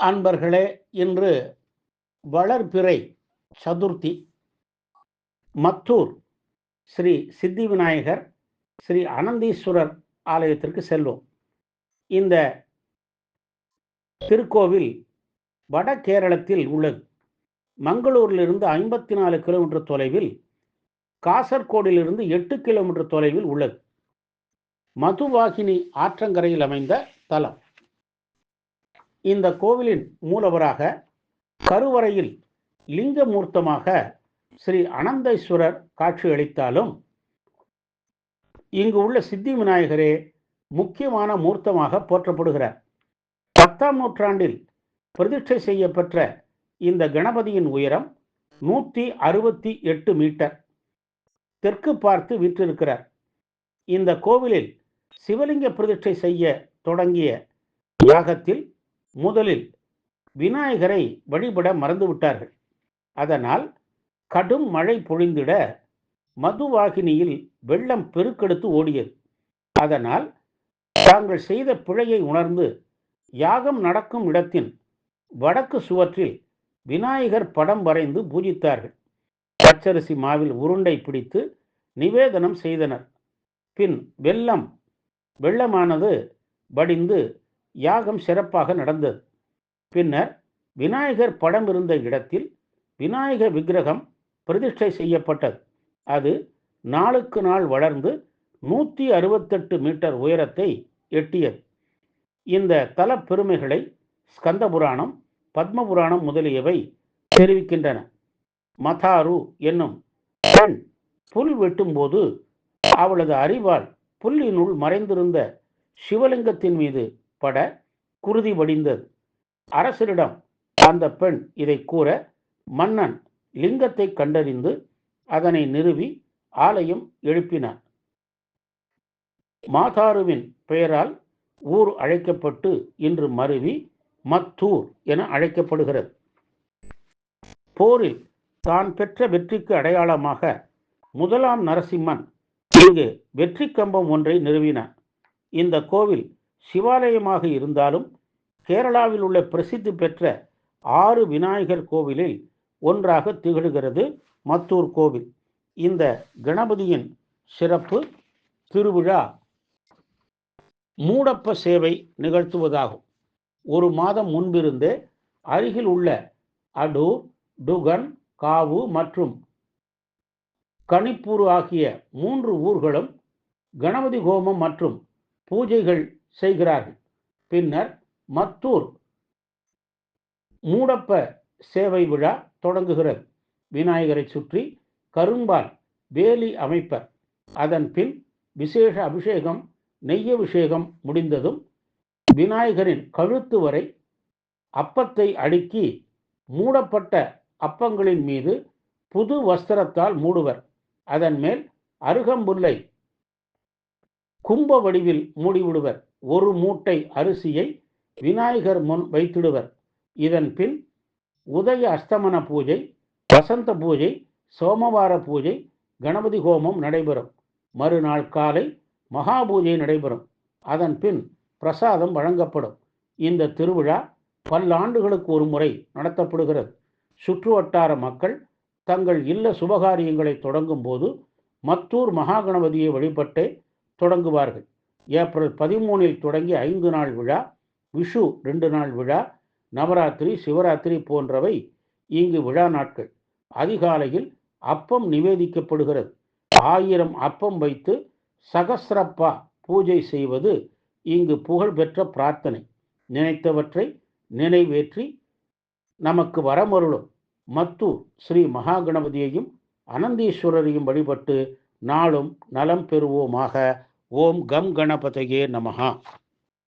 அன்பர்களே, இன்று வளர்பிறை சதுர்த்தி. மத்தூர் ஸ்ரீ சித்தி விநாயகர், ஸ்ரீ அனந்தீஸ்வரர் ஆலயத்திற்கு செல்வோம். இந்த திருக்கோவில் வட கேரளத்தில் உள்ளது. மங்களூரிலிருந்து 54 கிலோமீட்டர் தொலைவில், காசர்கோடிலிருந்து 8 கிலோமீட்டர் தொலைவில் உள்ளது. மதுவாகினி ஆற்றங்கரையில் அமைந்த தலம். இந்த கோவிலின் மூலவராக கருவறையில் லிங்கமூர்த்தமாக ஸ்ரீ அனந்தீஸ்வரர் காட்சியளித்தாலும், இங்கு உள்ள சித்தி விநாயகரே முக்கியமான மூர்த்தமாக போற்றப்படுகிறார். 10ஆம் நூற்றாண்டில் பிரதிஷ்டை செய்யப்பெற்ற இந்த கணபதியின் உயரம் 168 மீட்டர். தெற்கு பார்த்து வீற்றிருக்கிறார். இந்த கோவிலில் சிவலிங்க பிரதிஷ்டை செய்ய தொடங்கிய யாகத்தில் முதலில் விநாயகரை வழிபட மறந்துவிட்டார்கள். அதனால் கடும் மழை பொழிந்திட மதுவாகினியில் வெள்ளம் பெருக்கெடுத்து ஓடியது. அதனால் தாங்கள் செய்த பிழையை உணர்ந்து யாகம் நடக்கும் இடத்தின் வடக்கு சுவற்றில் விநாயகர் படம் வரைந்து பூஜித்தார்கள். பச்சரிசி மாவில் உருண்டை பிடித்து நிவேதனம் செய்தனர். பின் வெள்ளமானது வடிந்து யாகம் சிறப்பாக நடந்தது. பின்னர் விநாயகர் படம் இருந்த இடத்தில் விநாயகர் விக்கிரகம் பிரதிஷ்டை செய்யப்பட்டது. அது நாளுக்கு நாள் வளர்ந்து 168 மீட்டர் உயரத்தை எட்டியது. இந்த தல பெருமைகளை ஸ்கந்த புராணம், பத்ம புராணம் முதலியவை தெரிவிக்கின்றன. மதாரு என்னும் பெண் புல் வெட்டும் போது அவளது அறிவால் புல்லினுள் மறைந்திருந்த சிவலிங்கத்தின் மீது பட குருதி வடிந்தது. அரசரிடம் அந்த பெண் இதை கூற, மன்னன் லிங்கத்தை கண்டறிந்து அதனை நிறுவி ஆலயம் எழுப்பினார். மாதாருவின் பெயரால் ஊர் அழைக்கப்பட்டு இன்று மருவி மத்தூர் என அழைக்கப்படுகிறது. போரில் தான் பெற்ற வெற்றிக்கு அடையாளமாக முதலாம் நரசிம்மன் இங்கு வெற்றி கம்பம் ஒன்றை நிறுவினார். இந்த கோவில் சிவாலயமாக இருந்தாலும் கேரளாவில் உள்ள பிரசித்தி பெற்ற 6 விநாயகர் கோவிலில் ஒன்றாக திகழ்கிறது மத்தூர் கோவில். இந்த கணபதியின் சிறப்பு திருவிழா மூடப்ப சேவை நிகழ்த்துவதாகும். ஒரு மாதம் முன்பிருந்தே அருகில் உள்ள அடூர், டுகன், காவு மற்றும் கணிப்பூர் ஆகிய 3 ஊர்களும் கணபதி ஹோமம் மற்றும் பூஜைகள் செய்கிறார்கள். பின்னர் மத்தூர் மூடப்ப சேவை விழா தொடங்குகிறது. விநாயகரை சுற்றி கரும்பால் வேலி அமைப்பர். அதன் பின் விசேஷ அபிஷேகம், நெய்யபிஷேகம் முடிந்ததும் விநாயகரின் கழுத்து வரை அப்பத்தை அடுக்கி மூடப்பட்ட அப்பங்களின் மீது புது வஸ்திரத்தால் மூடுவர். அதன் மேல் அருகம்புல்லை கும்ப வடிவில் மூடிவிடுவர். 1 மூட்டை அரிசியை விநாயகர் முன் வைத்திடுவர். இதன் பின் உதய அஸ்தமன பூஜை, வசந்த பூஜை, சோமவார பூஜை, கணபதி ஹோமம் நடைபெறும். மறுநாள் காலை மகா பூஜை நடைபெறும். அதன் பின் பிரசாதம் வழங்கப்படும். இந்த திருவிழா பல்லாண்டுகளுக்கு ஒரு முறை நடத்தப்படுகிறது. சுற்று வட்டார மக்கள் தங்கள் இல்ல சுபகாரியங்களை தொடங்கும் போது மத்தூர் மகா கணபதியை வழிபட்டே தொடங்குவார்கள். ஏப்ரல் 13 தொடங்கி 5 நாள் விழா, விஷு 2 நாள் விழா, நவராத்திரி, சிவராத்திரி போன்றவை இங்கு விழா நாட்கள். அதிகாலையில் அப்பம் நிவேதிக்கப்படுகிறது. 1000 அப்பம் வைத்து சகஸ்ரப்பா பூஜை செய்வது இங்கு புகழ்பெற்ற பிரார்த்தனை. நினைத்தவற்றை நினைவேற்றி நமக்கு வரமருளும் மத்தூர் ஸ்ரீ மகா கணபதியையும் அனந்தீஸ்வரரையும் வழிபட்டு நாளும் நலம் பெறுவோமாக. ஓம் கம் கணபதியே நமஹா.